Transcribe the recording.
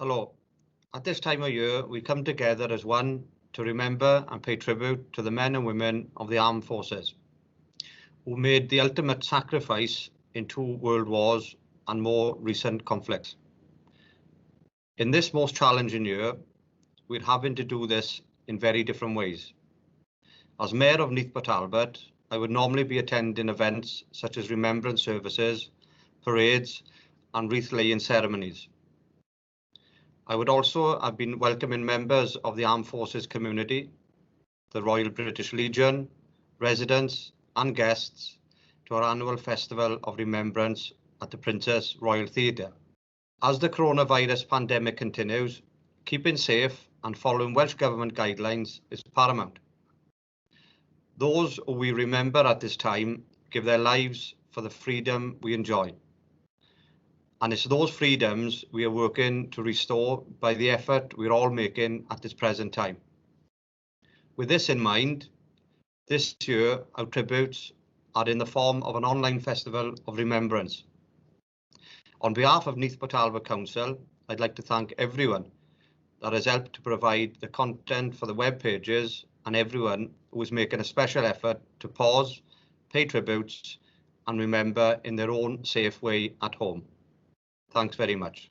Hello. At this time of year, we come together as one to remember and pay tribute to the men and women of the armed forces who made the ultimate sacrifice in 2 world wars and more recent conflicts. In this most challenging year, we're having to do this in very different ways. As Mayor of Neath Talbot, I would normally be attending events such as remembrance services, parades, and wreath laying ceremonies. I would also have been welcoming members of the Armed Forces community, the Royal British Legion, residents and guests to our annual Festival of Remembrance at the Princess Royal Theatre. As the coronavirus pandemic continues, keeping safe and following Welsh Government guidelines is paramount. Those who we remember at this time give their lives for the freedom we enjoy. And it's those freedoms we are working to restore by the effort we're all making at this present time. With this in mind, this year our tributes are in the form of an online festival of remembrance. On behalf of Neath Talbot Council, I'd like to thank everyone that has helped to provide the content for the web pages and everyone who is making a special effort to pause, pay tributes and remember in their own safe way at home. Thanks very much.